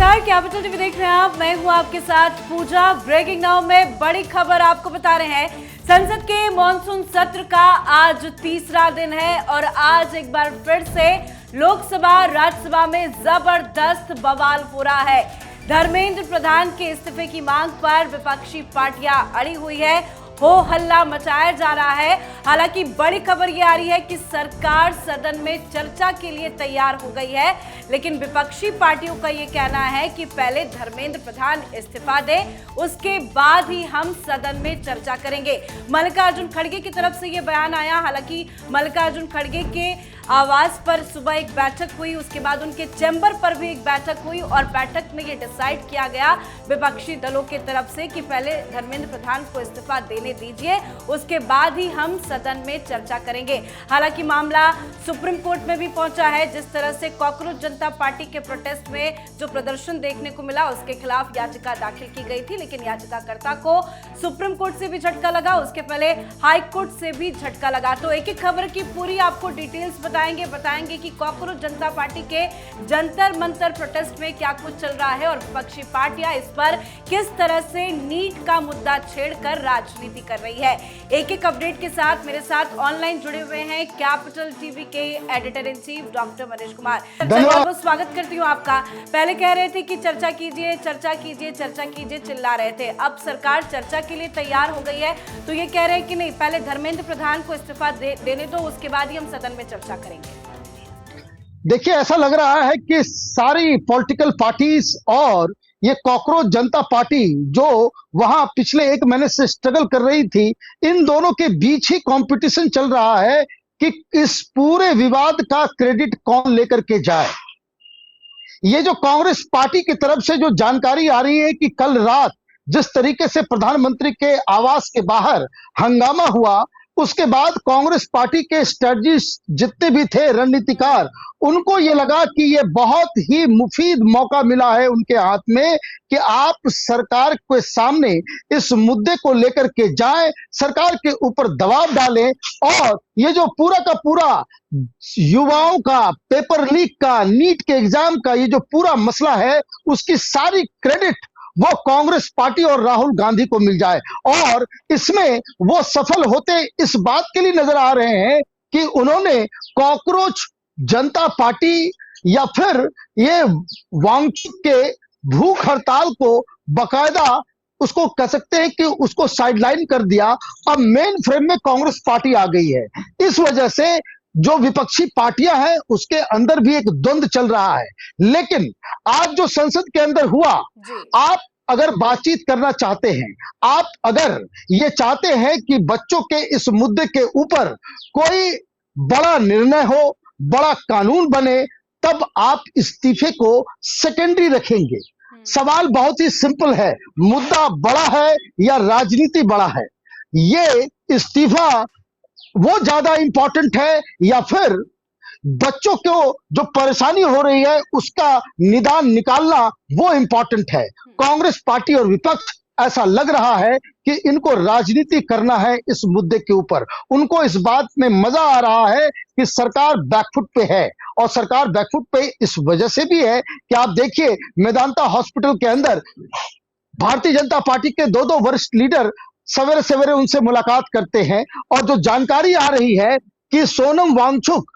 नमस्कार, capital TV देख रहे हैं आप। मैं हूं आपके साथ पूजा। ब्रेकिंग नाउ में बड़ी खबर आपको बता रहे हैं। संसद के मॉनसून सत्र का आज तीसरा दिन है और आज एक बार फिर से लोकसभा राज्यसभा में जबरदस्त बवाल हो रहा है। धर्मेंद्र प्रधान के इस्तीफे की मांग पर विपक्षी पार्टियां अड़ी हुई है, हो हल्ला मचाया जा रहा है। हालांकि बड़ी खबर ये आ रही है कि सरकार सदन में चर्चा के लिए तैयार हो गई है, लेकिन विपक्षी पार्टियों का ये कहना है कि पहले धर्मेंद्र प्रधान इस्तीफा दे, उसके बाद ही हम सदन में चर्चा करेंगे। मल्लिकार्जुन खड़गे की तरफ से ये बयान आया। हालांकि मल्लिकार्जुन खड़गे के आवास पर सुबह एक बैठक हुई, उसके बाद उनके चैम्बर पर भी एक बैठक हुई और बैठक में ये डिसाइड किया गया विपक्षी दलों की तरफ से कि पहले धर्मेंद्र प्रधान को इस्तीफा देने दीजिए, उसके बाद ही हम सदन में चर्चा करेंगे। हालांकि मामला सुप्रीम कोर्ट में भी पहुंचा है। जिस तरह से कॉकरोच जनता पार्टी के प्रोटेस्ट में जो प्रदर्शन देखने को मिला, उसके खिलाफ याचिका दाखिल की गई थी, लेकिन याचिकाकर्ता को सुप्रीम कोर्ट से भी झटका लगा, उसके पहले हाई कोर्ट से भी झटका लगा। तो एक एक खबर की पूरी आपको डिटेल्स बताएंगे कि कॉकरोच जनता पार्टी के जंतर मंतर प्रोटेस्ट में क्या कुछ चल रहा है और विपक्षी पार्टियां इस पर किस तरह से नीट का मुद्दा छेड़कर राजनीति कर रही है। एक एक अपडेट के साथ मेरे साथ ऑनलाइन जुड़े हुए हैं कैपिटल टीवी के editor in chief doctor Manish Kumar. बहुत स्वागत करती हूँ आपका। पहले कह रहे थे कि चर्चा कीजिए, चर्चा कीजिए, चर्चा कीजिए, चिल्ला रहे थे। अब सरकार चर्चा के लिए तैयार हो गई है, तो ये कह रहे हैं कि नहीं, पहले धर्मेंद्र प्रधान को इस्तीफा देने दो, उसके बाद ही हम सदन में चर्चा करेंगे। देखिए, ऐसा लग रहा है कि सारी पॉलिटिकल पार्टीज और ये कॉकरोच जनता पार्टी जो वहां पिछले एक महीने से स्ट्रगल कर रही थी, इन दोनों के बीच ही कंपटीशन चल रहा है कि इस पूरे विवाद का क्रेडिट कौन लेकर के जाए। ये जो कांग्रेस पार्टी की तरफ से जो जानकारी आ रही है कि कल रात जिस तरीके से प्रधानमंत्री के आवास के बाहर हंगामा हुआ, उसके बाद कांग्रेस पार्टी के स्ट्रेटजिस्ट जितने भी थे, रणनीतिकार, उनको ये लगा कि ये बहुत ही मुफीद मौका मिला है उनके हाथ में कि आप सरकार के सामने इस मुद्दे को लेकर के जाएं, सरकार के ऊपर दबाव डालें और ये जो पूरा का पूरा युवाओं का पेपर लीक का, नीट के एग्जाम का ये जो पूरा मसला है, उसकी सारी क्रेडिट वो कांग्रेस पार्टी और राहुल गांधी को मिल जाए। और इसमें वो सफल होते इस बात के लिए नजर आ रहे हैं कि उन्होंने कॉकरोच जनता पार्टी या फिर ये वांगचुक के भूख हड़ताल को बकायदा उसको कह सकते हैं कि उसको साइडलाइन कर दिया। अब मेन फ्रेम में कांग्रेस पार्टी आ गई है। इस वजह से जो विपक्षी पार्टियां हैं उसके अंदर भी एक द्वंद्व चल रहा है। लेकिन आज जो संसद के अंदर हुआ, आप अगर बातचीत करना चाहते हैं, आप अगर ये चाहते हैं कि बच्चों के इस मुद्दे के ऊपर कोई बड़ा निर्णय हो, बड़ा कानून बने, तब आप इस्तीफे को सेकेंडरी रखेंगे। सवाल बहुत ही सिंपल है, मुद्दा बड़ा है या राजनीति बड़ा है? ये इस्तीफा वो ज्यादा इंपॉर्टेंट है या फिर बच्चों को जो परेशानी हो रही है उसका निदान निकालना वो इंपॉर्टेंट है? कांग्रेस पार्टी और विपक्ष, ऐसा लग रहा है कि इनको राजनीति करना है इस मुद्दे के ऊपर। उनको इस बात में मजा आ रहा है कि सरकार बैकफुट पे है, और सरकार बैकफुट पे इस वजह से भी है कि आप देखिए मेदांता हॉस्पिटल के अंदर भारतीय जनता पार्टी के दो वरिष्ठ लीडर सवेरे सवेरे उनसे मुलाकात करते हैं और जो जानकारी आ रही है कि सोनम वांगचुक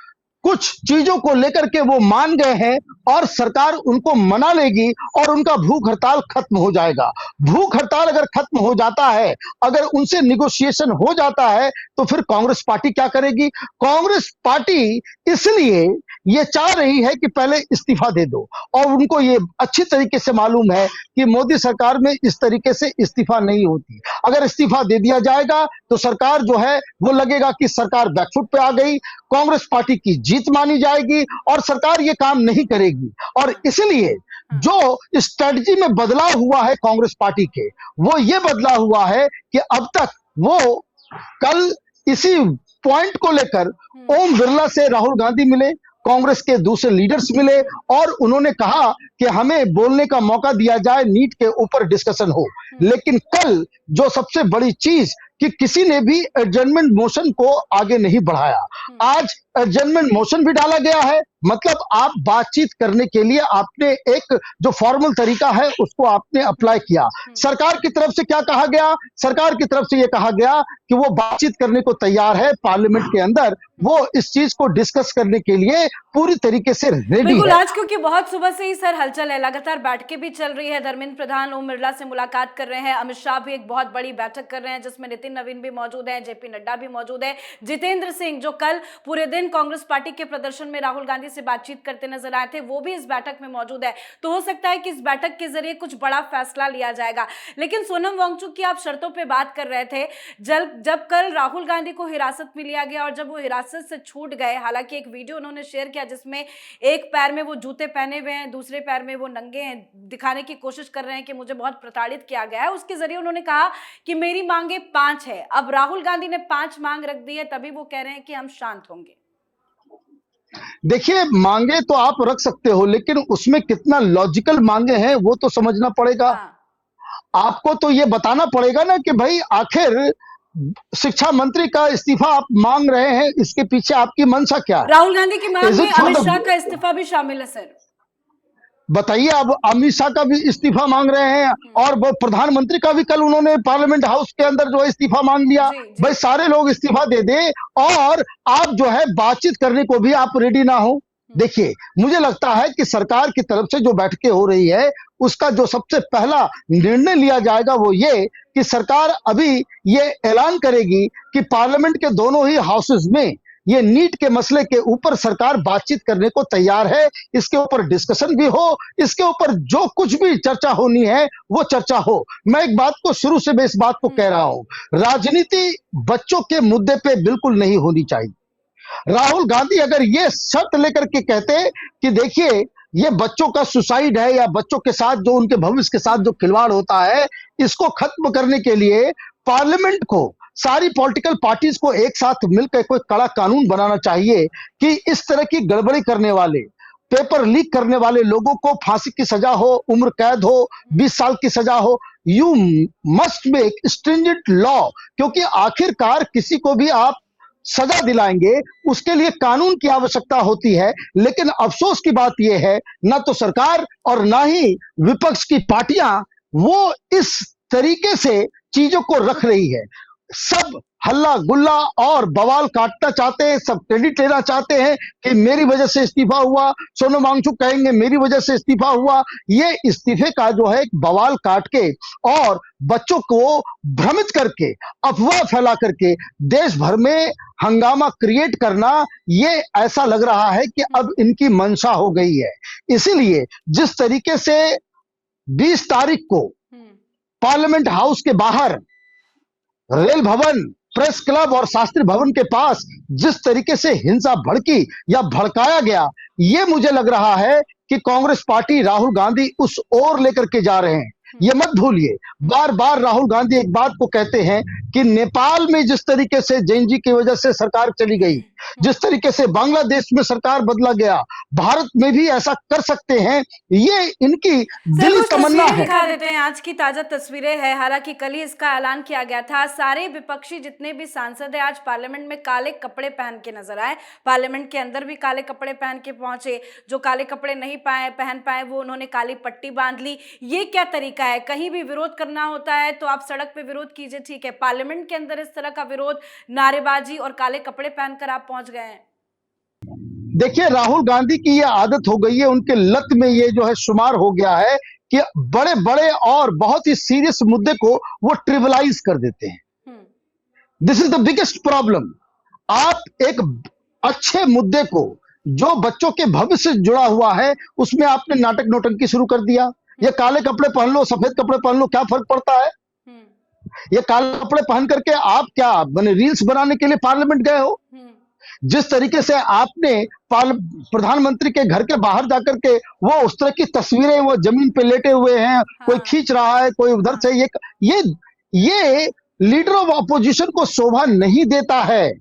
कुछ चीजों को लेकर के वो मान गए हैं और सरकार उनको मना लेगी और उनका भूख हड़ताल खत्म हो जाएगा। भूख हड़ताल अगर खत्म हो जाता है, अगर उनसे निगोशिएशन हो जाता है, तो फिर कांग्रेस पार्टी क्या करेगी? कांग्रेस पार्टी इसलिए ये चाह रही है कि पहले इस्तीफा दे दो, और उनको ये अच्छी तरीके से मालूम है कि मोदी सरकार में इस तरीके से इस्तीफा नहीं होती। अगर इस्तीफा दे दिया जाएगा तो सरकार जो है वो लगेगा कि सरकार बैकफुट पे आ गई, कांग्रेस पार्टी की जीत मानी जाएगी और सरकार ये काम नहीं करेगी। और इसलिए जो स्ट्रेटजी में बदलाव हुआ है कांग्रेस पार्टी के, वो ये बदला हुआ है कि अब तक वो कल इसी पॉइंट को लेकर ओम बिरला से राहुल गांधी मिले, कांग्रेस के दूसरे लीडर्स मिले और उन्होंने कहा कि हमें बोलने का मौका दिया जाए, नीट के ऊपर डिस्कशन हो। लेकिन कल जो सबसे बड़ी चीज कि किसी ने भी एडजर्नमेंट मोशन को आगे नहीं बढ़ाया। आज एडजर्नमेंट मोशन भी डाला गया है, मतलब आप बातचीत करने के लिए आपने एक जो फॉर्मल तरीका है उसको आपने अप्लाई किया। सरकार की तरफ से क्या कहा गया? सरकार की तरफ से यह कहा गया कि वो बातचीत करने को तैयार है, पार्लियामेंट के अंदर वो इस चीज को डिस्कस करने के लिए पूरी तरीके से रेडी बिल्कुल, है। आज क्योंकि बहुत सुबह से ही सर हलचल है, लगातार बैठकें भी चल रही है। धर्मेंद्र प्रधान ओम बिरला से मुलाकात कर रहे हैं, अमित शाह भी एक बहुत बड़ी बैठक कर रहे हैं जिसमें नितिन नवीन भी मौजूद है, जेपी नड्डा भी मौजूद है, जितेंद्र सिंह जो कल पूरे दिन कांग्रेस पार्टी के प्रदर्शन में राहुल गांधी से बातचीत करते नजर आए थे, वो भी इस बैठक में मौजूद है। तो हो सकता है कि इस बैठक के जरिए कुछ बड़ा फैसला लिया जाएगा। लेकिन सोनम वांगचुक की आप शर्तों पर बात कर रहे थे, जब कल राहुल गांधी को हिरासत में लिया गया और जब वो हिरासत से छूट गए, हालांकि एक वीडियो उन्होंने शेयर किया जिसमें एक पैर में वो जूते पहने हुए हैं, दूसरे पैर में वो नंगे हैं, दिखाने की कोशिश कर रहे हैं कि मुझे बहुत प्रताड़ित किया गया है। उसके जरिए उन्होंने कहा कि मेरी मांगे 5 है। अब राहुल गांधी ने 5 मांग रख दी है, तभी वो कह रहे हैं कि हम शांत होंगे। देखिए, मांगे तो आप रख सकते हो, लेकिन उसमें कितना लॉजिकल मांगे हैं वो तो समझना पड़ेगा। आपको तो ये बताना पड़ेगा ना कि भाई आखिर शिक्षा मंत्री का इस्तीफा आप मांग रहे हैं, इसके पीछे आपकी मंशा क्या है? राहुल गांधी की मांग में अमित शाह का इस्तीफा भी शामिल है सर। बताइए, अब अमित शाह का भी इस्तीफा मांग रहे हैं और वो प्रधानमंत्री का भी कल उन्होंने पार्लियामेंट हाउस के अंदर जो है इस्तीफा मांग लिया। भाई सारे लोग इस्तीफा दे दे और आप जो है बातचीत करने को भी आप रेडी ना हो। देखिए, मुझे लगता है कि सरकार की तरफ से जो बैठकें हो रही है उसका जो सबसे पहला निर्णय लिया जाएगा वो ये कि सरकार अभी ये ऐलान करेगी कि पार्लियामेंट के दोनों ही हाउसेज में ये नीट के मसले के ऊपर सरकार बातचीत करने को तैयार है। इसके ऊपर डिस्कशन भी हो, इसके ऊपर जो कुछ भी चर्चा होनी है वो चर्चा हो। मैं एक बात को शुरू से मैं इस बात को कह रहा हूं, राजनीति बच्चों के मुद्दे पे बिल्कुल नहीं होनी चाहिए। राहुल गांधी अगर ये शर्त लेकर के कहते कि देखिए ये बच्चों का सुसाइड है या बच्चों के साथ जो उनके भविष्य के साथ जो खिलवाड़ होता है, इसको खत्म करने के लिए पार्लियामेंट को, सारी पॉलिटिकल पार्टीज को एक साथ मिलकर कोई कड़ा कानून बनाना चाहिए कि इस तरह की गड़बड़ी करने वाले, पेपर लीक करने वाले लोगों को फांसी की सजा हो, उम्र कैद हो, 20 साल की सजा हो। You must make stringent law, क्योंकि आखिरकार किसी को भी आप सजा दिलाएंगे उसके लिए कानून की आवश्यकता होती है। लेकिन अफसोस की बात यह है, ना तो सरकार और ना ही विपक्ष की पार्टियां वो इस तरीके से चीजों को रख रही है। सब हल्ला गुल्ला और बवाल काटना चाहते हैं, सब क्रेडिट लेना चाहते हैं कि मेरी वजह से इस्तीफा हुआ, सोनम वांगचुक कहेंगे मेरी वजह से इस्तीफा हुआ। ये इस्तीफे का जो है एक बवाल काट के और बच्चों को भ्रमित करके, अफवाह फैला करके देश भर में हंगामा क्रिएट करना, ये ऐसा लग रहा है कि अब इनकी मंशा हो गई है। इसीलिए जिस तरीके से 20 तारीख को पार्लियामेंट हाउस के बाहर रेल भवन, प्रेस क्लब और शास्त्री भवन के पास जिस तरीके से हिंसा भड़की या भड़काया गया, ये मुझे लग रहा है कि कांग्रेस पार्टी, राहुल गांधी उस ओर लेकर के जा रहे हैं। ये मत भूलिए, बार बार राहुल गांधी एक बात को कहते हैं कि नेपाल में जिस तरीके से जैन जी की वजह से सरकार चली गई, जिस तरीके से बांग्लादेश में सरकार बदला गया, भारत में भी ऐसा कर सकते हैं। ये इनकी दिली तमन्ना है। दिखा देते हैं, आज की ताजा तस्वीरें हैं। हालांकि कल ही इसका ऐलान किया गया था। सारे विपक्षी जितने भी सांसद हैं आज पार्लियामेंट में काले कपड़े पहन के नजर आए, पार्लियामेंट के अंदर भी काले कपड़े पहन के पहुंचे। जो काले कपड़े नहीं पहन पाए वो उन्होंने काली पट्टी बांध ली। ये क्या तरीका है? कहीं भी विरोध करना होता है तो आप सड़क पे विरोध कीजिए, ठीक है, पार्लियामेंट के अंदर इस तरह का विरोध, नारेबाजी और काले कपड़े पहनकर आप पहुंच गए हैं। देखिए, राहुल गांधी की ये आदत हो गई है, उनके लत में ये जो है शुमार हो गया है कि बड़े बड़े और बहुत ही सीरियस मुद्दे को वो ट्रिविलाइज कर देते हैं। This is the biggest problem. आप एक अच्छे मुद्दे को जो बच्चों के भविष्य से जुड़ा हुआ है उसमें आपने नाटक नौटंकी शुरू कर दिया। ये काले कपड़े पहन लो, सफेद कपड़े पहन लो, क्या फर्क पड़ता है? ये काले कपड़े पहन करके आप क्या बने रील्स बनाने के लिए पार्लियामेंट गए हो? जिस तरीके से आपने प्रधानमंत्री के घर के बाहर जाकर के वो उस तरह की तस्वीरें, वो जमीन पे लेटे हुए हैं, कोई खींच रहा है, कोई उधर से, ये लीडर ऑफ अपोजिशन को शोभा नहीं देता है।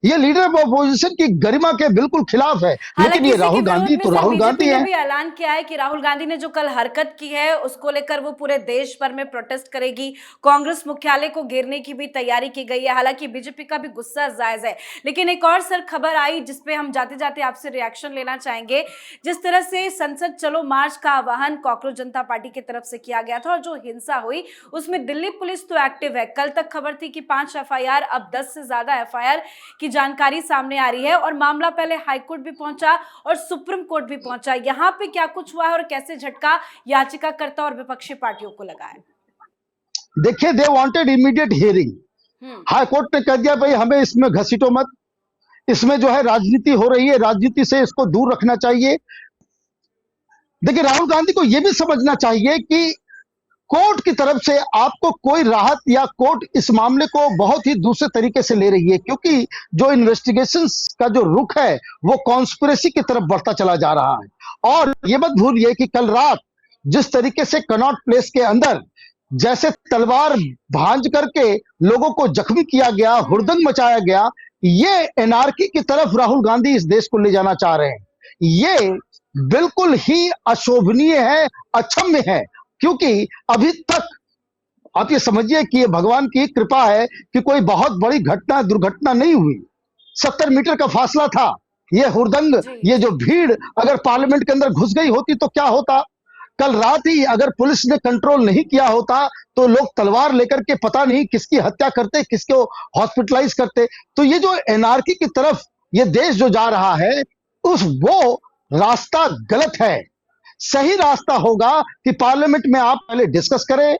ये लीडर ऑफ अपोजिशन की गरिमा के बिल्कुल खिलाफ है। लेकिन हालांकि ये इसी के राहुल विरोध गांधी में तो सर राहुल बीजेपी गांधी ने है। भी ऐलान किया है कि राहुल गांधी ने जो कल हरकत की है उसको लेकर वो पूरे देश भर में प्रोटेस्ट करेगी। कांग्रेस मुख्यालय को घेरने की भी तैयारी की गई है। हालांकि बीजेपी का भी गुस्सा जायज है। लेकिन एक और सर खबर आई जिसपे हम जाते जाते आपसे रिएक्शन लेना चाहेंगे। जिस तरह से संसद चलो मार्च का आह्वान कॉकरोच जनता पार्टी की तरफ से किया गया था और जो हिंसा हुई उसमें दिल्ली पुलिस तो एक्टिव है। कल तक खबर थी कि 5 एफआईआर, अब 10 से ज्यादा एफआईआर की जानकारी सामने आ रही है और मामला पहले हाईकोर्ट भी पहुंचा और सुप्रीम कोर्ट भी पहुंचा। यहाँ पे क्या कुछ हुआ है और कैसे झटका याचिकाकर्ता और विपक्षी पार्टियों को लगा है? देखिए, they wanted immediate hearing. High court ने कह दिया भाई हमें इसमें घसीटो मत, इसमें जो है राजनीति हो रही है, राजनीति से इसको दूर रखना चाहिए। देखिए, राहुल गांधी को यह भी समझना चाहिए कि कोर्ट की तरफ से आपको कोई राहत या कोर्ट इस मामले को बहुत ही दूसरे तरीके से ले रही है, क्योंकि जो इन्वेस्टिगेशन का जो रुख है वो कॉन्स्पिरेसी की तरफ बढ़ता चला जा रहा है। और ये मत भूलिए कि कल रात जिस तरीके से कनॉट प्लेस के अंदर जैसे तलवार भांज करके लोगों को जख्मी किया गया, हुड़दंग मचाया गया, ये एनार्की की तरफ राहुल गांधी इस देश को ले जाना चाह रहे हैं। ये बिल्कुल ही अशोभनीय है, अक्षम्य है, क्योंकि अभी तक आप ये समझिए कि ये भगवान की कृपा है कि कोई बहुत बड़ी घटना दुर्घटना नहीं हुई। 70 मीटर का फासला था। ये हुड़दंग, ये जो भीड़ अगर पार्लियामेंट के अंदर घुस गई होती तो क्या होता। कल रात ही अगर पुलिस ने कंट्रोल नहीं किया होता तो लोग तलवार लेकर के पता नहीं किसकी हत्या करते, किसको हॉस्पिटलाइज करते। तो ये जो एनार्की की तरफ ये देश जो जा रहा है वो रास्ता गलत है। सही रास्ता होगा कि पार्लियामेंट में आप पहले डिस्कस करें,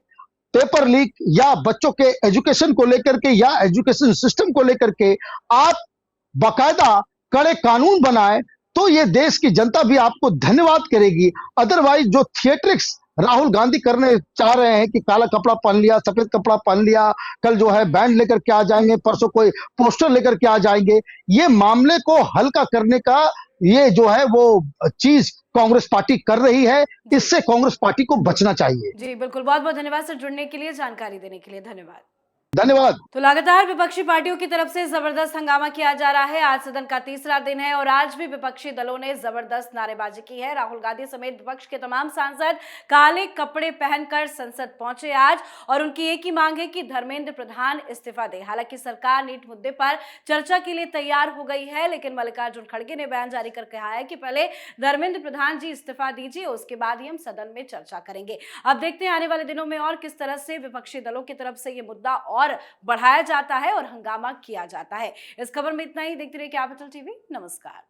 पेपर लीक या बच्चों के एजुकेशन को लेकर के या एजुकेशन सिस्टम को लेकर के आप बाकायदा कड़े कानून बनाए, तो ये देश की जनता भी आपको धन्यवाद करेगी। अदरवाइज जो थिएट्रिक्स राहुल गांधी करने चाह रहे हैं कि काला कपड़ा पहन लिया, सफेद कपड़ा पहन लिया, कल जो है बैंड लेकर के आ जाएंगे, परसों कोई पोस्टर लेकर के आ जाएंगे, ये मामले को हल्का करने का ये जो है वो चीज कांग्रेस पार्टी कर रही है। इससे कांग्रेस पार्टी को बचना चाहिए। जी बिल्कुल, बहुत बहुत धन्यवाद सर जुड़ने के लिए, जानकारी देने के लिए धन्यवाद। धन्यवाद। तो लगातार विपक्षी पार्टियों की तरफ से जबरदस्त हंगामा किया जा रहा है। आज सदन का तीसरा दिन है और आज भी विपक्षी दलों ने जबरदस्त नारेबाजी की है। राहुल गांधी समेत विपक्ष के तमाम सांसद काले कपड़े पहनकर संसद पहुंचे आज और उनकी एक ही मांग है कि धर्मेंद्र प्रधान इस्तीफा दे। हालांकि सरकार नीट मुद्दे पर चर्चा के लिए तैयार हो गई है, लेकिन मल्लिकार्जुन खड़गे ने बयान जारी कर कहा है कि पहले धर्मेंद्र प्रधान जी इस्तीफा दीजिए, उसके बाद ही हम सदन में चर्चा करेंगे। अब देखते हैं आने वाले दिनों में और किस तरह से विपक्षी दलों की तरफ से ये मुद्दा और बढ़ाया जाता है और हंगामा किया जाता है। इस खबर में इतना ही। देखते रहिए कैपिटल टीवी। नमस्कार।